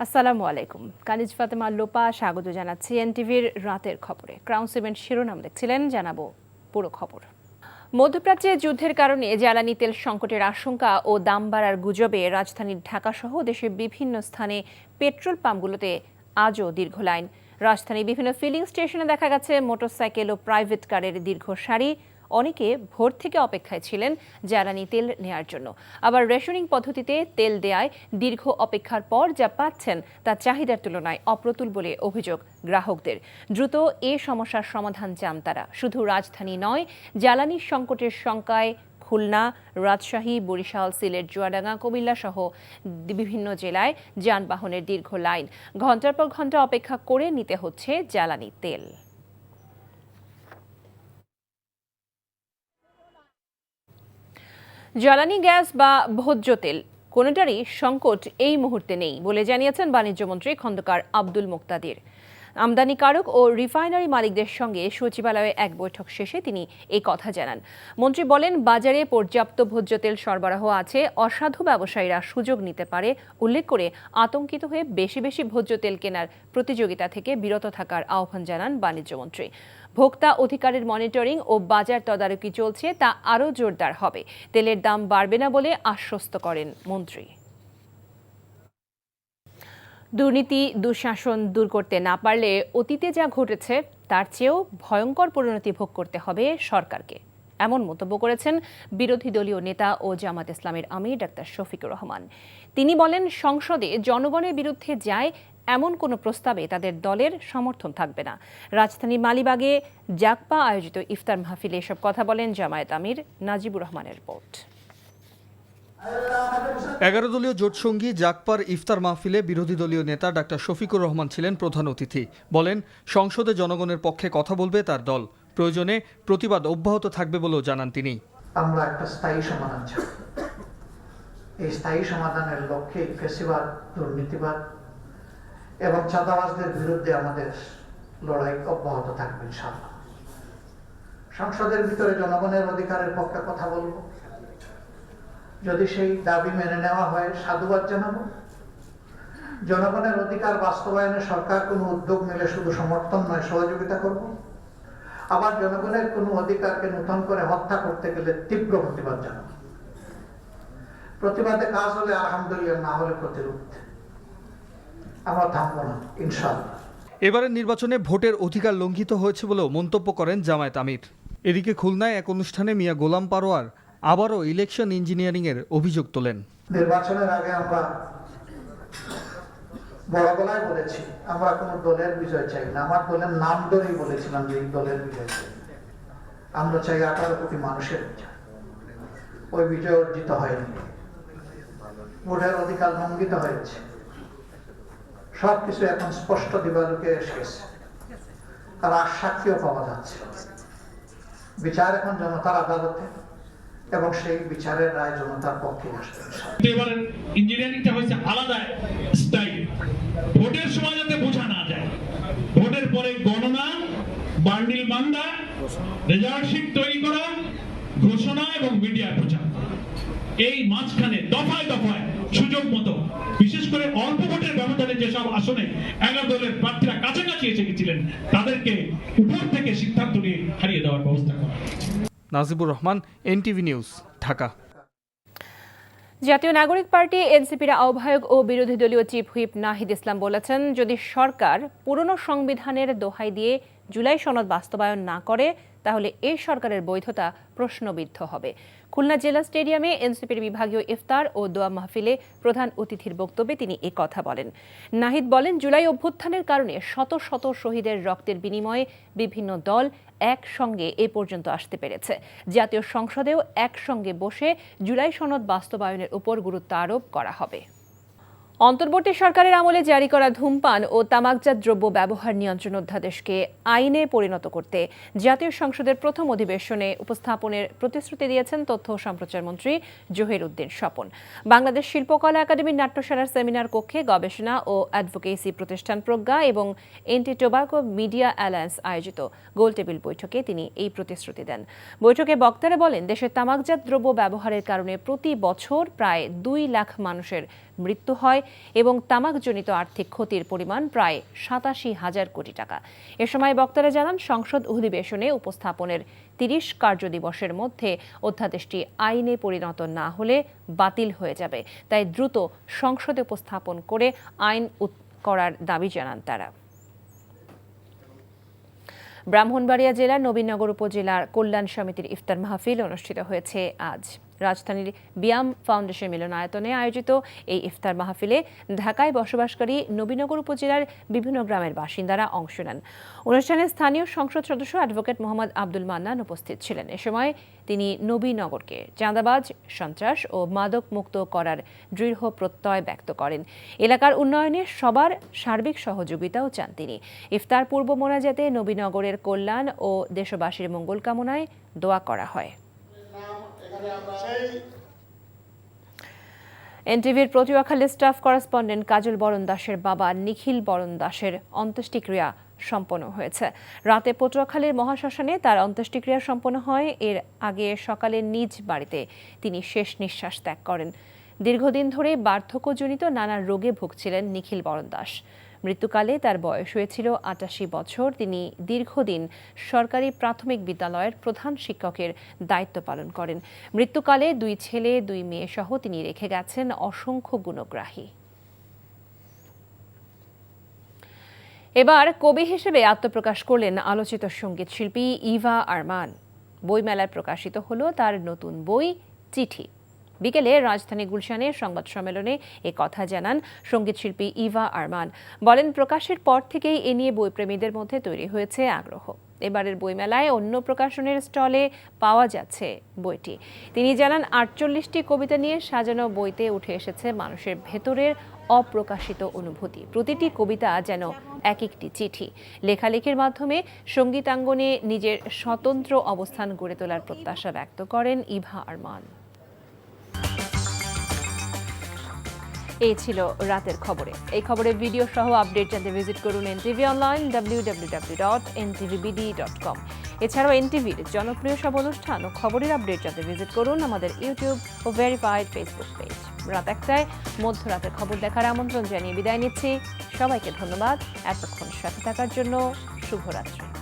আসসালামু আলাইকুম। কানিজ ফাতেমা লোপা স্বাগত জানাচ্ছি এনটিভির রাতের খবরে। ক্রাউন সিমেন্ট শিরোনাম দেখছিলেন, জানাবো পুরো খবর। মধ্যপ্রাচ্যে যুদ্ধের কারণে জ্বালানি তেল সংকটের আশঙ্কা ও দাম বাড়ার গুজবে রাজধানী ঢাকাসহ দেশের বিভিন্ন স্থানে পেট্রোল পাম্পগুলোতে আজও দীর্ঘ লাইন। রাজধানীর বিভিন্ন ফিলিং স্টেশনে দেখা গেছে মোটরসাইকেল ও প্রাইভেট কারের দীর্ঘ সারি। অনেকে ভোর থেকে অপেক্ষায় ছিলেন জ্বালানি তেল নেয়ার জন্য। আবার রেশনিং পদ্ধতিতে তেল দেয়ায় দীর্ঘ অপেক্ষার পর যা পাচ্ছেন তা চাহিদার তুলনায় অপ্রতুল বলে অভিযোগ গ্রাহকদের। দ্রুত এ সমস্যার সমাধান চান তারা। শুধু রাজধানী নয়, জ্বালানি সংকটের শঙ্কায় খুলনা, রাজশাহী, বরিশাল, সিলেট, চুয়াডাঙ্গা, কুমিল্লা সহ বিভিন্ন জেলায় যানবাহনের দীর্ঘ লাইন। ঘণ্টার পর ঘণ্টা অপেক্ষা করে নিতে হচ্ছে জ্বালানি তেল। জ্বালানি গ্যাস বা ভোজ্য তেল কোনোটারই সংকট এই মুহূর্তে নেই বলে জানিয়েছেন বাণিজ্যমন্ত্রী খন্দকার আব্দুল মুক্তাদির। আমদানিকারক ও রিফাইনারি মালিকদের সঙ্গে সচিবালয়ে এক বৈঠক শেষে তিনি এই কথা জানান। মন্ত্রী বলেন, বাজারে পর্যাপ্ত ভোজ্য তেল সরবরাহ আছে, অসাধু ব্যবসায়ীরা সুযোগ নিতে পারে। উল্লেখ করে আতঙ্কিত হয়ে বেশি বেশি ভোজ্য তেল কেনার প্রতিযোগিতা থেকে বিরত থাকার আহ্বান জানান বাণিজ্যমন্ত্রী। ভোক্তা অধিকারের মনিটরিং ও বাজার তদারকি চলছে, তা আরও জোরদার হবে। তেলের দাম বাড়বে না বলে আশ্বস্ত করেন মন্ত্রী। দুর্নীতি দুঃশাসন দূর করতে না পারলে অতীতে যা ঘটেছে তার চেয়েও ভয়ঙ্কর পরিণতি ভোগ করতে হবে সরকারকে, এমন মন্তব্য করেছেন বিরোধী দলীয় নেতা ও জামাত ইসলামের আমির ডাক্তার শফিকুর রহমান। তিনি বলেন, সংসদে জনগণের বিরুদ্ধে যায় এমন কোনো প্রস্তাবে তাদের দলের সমর্থন থাকবে না। রাজধানীর মালিবাগে জাগপা আয়োজিত ইফতার মাহফিলে এসব কথা বলেন জামায়াত আমির নাজিবুর রহমানের রিপোর্ট। 11 দলীয় জোটসঙ্গী জাগপার ইফতার মাহফিলে বিরোধী দলীয় নেতা ডাক্তার শফিকুর রহমান ছিলেন প্রধান অতিথি। বলেন, সংসদে জনগণের পক্ষে কথা বলবে তার দল, প্রয়োজনে প্রতিবাদ অব্যাহত থাকবে বলেও জানান তিনি। আমরা একটা স্থায়ী সমাধান চাই। এই স্থায়ী সমাধানের লক্ষ্যে ফ্যাসিবাদ, দুর্নীতিবাদ এবং চাঁদাবাজদের বিরুদ্ধে আমাদের লড়াই অব্যাহত থাকবে ইনশাআল্লাহ। সংসদের ভিতরে জনগণের অধিকারের পক্ষে কথা বলবো। যদি সেই দাবি মেনে নেওয়া হয়, সাধুবাদ জানাবো। জনগণের অধিকার বাস্তবায়নে সরকার কোনো উদ্যোগ নিলে শুধু সমর্থন নয়, সহযোগিতা করব। আবার জনগণের কোনো অধিকারকে নূতন করে হত্যা করতে গেলে তীব্র প্রতিবাদ জানাবো। প্রতিবাদে কাজ হলে আলহামদুলিল্লাহ, না হলে প্রতিরোধ। আমরা থামবো না ইনশাআল্লাহ। এবারের নির্বাচনে ভোটের অধিকার লঙ্ঘিত হয়েছে বলেও মন্তব্য করেন জামায়াত আমির। এদিকে খুলনায় এক অনুষ্ঠানে মিয়া গোলাম পারোয়ার আবারও ইলেকশন ইঞ্জিনিয়ারিং এর অভিযোগ তোলেন। নির্বাচনের আগে আমরা বড় গলায় বলেছি, আমরা কোনো দলের বিজয় চাই না। আমার দলের নাম ধরেই বলেছিলাম যে এই দলের বিজয় চাই। আমরা চাই 18 কোটি মানুষের বিজয়। ওই বিজয় অর্জিত হয়নি, ভোটের অধিকার লঙ্ঘিত হয়েছে। সবকিছু এখন স্পষ্ট দিবালোকে এসে গেছে, তার সাক্ষীও পাওয়া যাচ্ছে। বিচার এখন জনতার আদালতে এবং সেই বিচারের রায় জনতার পক্ষে আসবে। এবারে ইঞ্জিনিয়ারিংটা হয়েছে আলাদা স্টাইল। ভোটের সময় যাতে বোঝা না যায়, ভোটের পরে গণনা, বান্ডিল বান্ধা, রেজাল্ট শিট তৈরি করা, ঘোষণা এবং মিডিয়া প্রচার, এই মাঝখানে দফায় দফায় সুযোগ মতো, বিশেষ করে অল্প ভোটের ব্যবধানে যেসব আসনে 11 দলের প্রার্থীরা কাছাকাছি এসে গেছিলেন, তাদেরকে উপর থেকে সিদ্ধান্ত নিয়ে হারিয়ে দেওয়ার ব্যবস্থা করা। Najibur Rahman, NTV news, Dhaka. জাতীয় নাগরিক পার্টি এনসিপির আহ্বায়ক ও বিরোধী দলীয় চিফ হুইপ নাহিদ ইসলাম বলেছেন, যদি সরকার পুরনো সংবিধানের দোহাই দিয়ে জুলাই সনদ বাস্তবায়ন না করে তাহলে এই সরকারের বৈধতা প্রশ্নবিদ্ধ হবে। খুলনা জেলা স্টেডিয়ামে এনসিপির বিভাগীয় ইফতার ও দোয়া মাহফিলে প্রধান অতিথির বক্তব্যে তিনি এ কথা বলেন। নাহিদ বলেন, জুলাই অভ্যুত্থানের কারণে শত শত শহীদের রক্তের বিনিময়ে বিভিন্ন দল একসঙ্গে এ পর্যন্ত আসতে পেরেছে। জাতীয় সংসদেও একসঙ্গে বসে জুলাই সনদ বাস্তবায়নের উপর গুরুত্ব আরোপ করা হবে। অন্তর্বর্তী সরকারের আমলে জারি করা ধূমপান ও তামাকজাত দ্রব্য ব্যবহার নিয়ন্ত্রণ অধ্যাদেশকে আইনে পরিণত করতে জাতীয় সংসদের প্রথম অধিবেশনে উপস্থাপনের প্রতিশ্রুতি দিয়েছেন তথ্য ও সম্প্রচার মন্ত্রী জহির উদ্দিন স্বপন। বাংলাদেশ শিল্পকলা একাডেমির নাট্যশালার সেমিনার কক্ষে গবেষণা ও অ্যাডভোকেসি প্রতিষ্ঠান প্রজ্ঞা এবং এন্টি টোবাকো মিডিয়া অ্যালায়েন্স আয়োজিত গোলটেবিল বৈঠকে তিনি এই প্রতিশ্রুতি দেন। বৈঠকে বক্তারা বলেন, দেশে তামাকজাত দ্রব্য ব্যবহারের কারণে প্রতি বছর প্রায় 2 লাখ মানুষের মৃত্যু হয় এবং তামাকজনিত আর্থিক ক্ষতির পরিমাণ প্রায় ৮৭,০০০ কোটি টাকা। এ সময় বক্তারা জানান, সংসদ অধিবেশনে উপস্থাপনের ৩০ কার্যদিবসের মধ্যে অধ্যাদেশটি আইনে পরিণত না হলে বাতিল হয়ে যাবে। তাই দ্রুত সংসদে উপস্থাপন করে আইন করার দাবি জানান তারা। ব্রাহ্মণবাড়িয়া জেলার নবীনগর উপজেলার কল্যাণ সমিতির ইফতার মাহফিল অনুষ্ঠিত হয়েছে আজ। রাজধানীর বিয়াম ফাউন্ডেশন মিলনায়তনে আয়োজিত এই ইফতার মাহফিলে ঢাকায় বসবাসকারী নবীনগর উপজেলার বিভিন্ন গ্রামের বাসিন্দারা অংশ নেন। অনুষ্ঠানে স্থানীয় সংসদ সদস্য অ্যাডভোকেট মোহাম্মদ আব্দুল মান্নান উপস্থিত ছিলেন। এ সময় তিনি নবীনগরকে চাঁদাবাজ, সন্ত্রাস ও মাদক মুক্ত করার দৃঢ় প্রত্যয় ব্যক্ত করেন। এলাকার উন্নয়নে সবার সার্বিক সহযোগিতাও চান তিনি। ইফতার পূর্ব মোনাজাতে নবীনগরের কল্যাণ ও দেশবাসীর মঙ্গল কামনায় দোয়া করা হয়। এনটিভির পটুয়াখালী স্টাফ করেসপন্ডেন্ট কাজল বরণ দাসের বাবা নিখিল বরণ দাসের অন্ত্যেষ্টিক্রিয়া সম্পন্ন হয়েছে। রাতে পটুয়াখালীর মহাশ্মশানে তার অন্ত্যেষ্টিক্রিয়া সম্পন্ন হয়। এর আগে সকালে নিজ বাড়িতে তিনি শেষ নিঃশ্বাস ত্যাগ করেন। দীর্ঘদিন ধরে বার্ধক্যজনিত নানা রোগে ভুগছিলেন নিখিল বরণ দাস। মৃত্যুকালে তার বয়স হয়েছিল ৮৮ বছর। তিনি দীর্ঘদিন সরকারি প্রাথমিক বিদ্যালয়ের প্রধান শিক্ষকের দায়িত্ব পালন করেন। মৃত্যুকালে 2 ছেলে 2 মেয়ে সহ তিনি রেখে গেছেন অসংখ্য গুণগ্রাহী। এবার কবি হিসেবে আত্মপ্রকাশ করলেন আলোচিত সঙ্গীত শিল্পী ইভা আরমান। বইমেলায় প্রকাশিত হলো তার নতুন বই চিঠি। বিকেলে রাজধানী গুলশানে সংবাদ সম্মেলনে এ কথা জানান সঙ্গীতশিল্পী ইভা আরমান। বলেন, প্রকাশের পর থেকেই এ নিয়ে বইপ্রেমীদের মধ্যে তৈরি হয়েছে আগ্রহ। এবারের বইমেলায় অন্য প্রকাশনের স্টলে পাওয়া যাচ্ছে বইটি। তিনি জানান, ৪৮টি কবিতা নিয়ে সাজানো বইতে উঠে এসেছে মানুষের ভেতরের অপ্রকাশিত অনুভূতি। প্রতিটি কবিতা যেন এক একটি চিঠি। লেখালেখির মাধ্যমে সঙ্গীতাঙ্গনে নিজের স্বতন্ত্র অবস্থান গড়ে তোলার প্রত্যাশা ব্যক্ত করেন ইভা আরমান। এই ছিল রাতের খবরে। এই খবরের ভিডিও সহ আপডেট জানতে ভিজিট করুন এনটিভি অনলাইন www.ntvbd.com। এছাড়াও এনটিভির জনপ্রিয় সব অনুষ্ঠান ও খবরের আপডেট জানতে ভিজিট করুন আমাদের ইউটিউব ও ভেরিফাইড ফেসবুক পেজ। রাত ১টায় মধ্যরাতের খবর দেখার আমন্ত্রণ জানিয়ে বিদায় নিচ্ছি। সবাইকে ধন্যবাদ এতক্ষণ সাথে থাকার জন্য। শুভরাত্রি।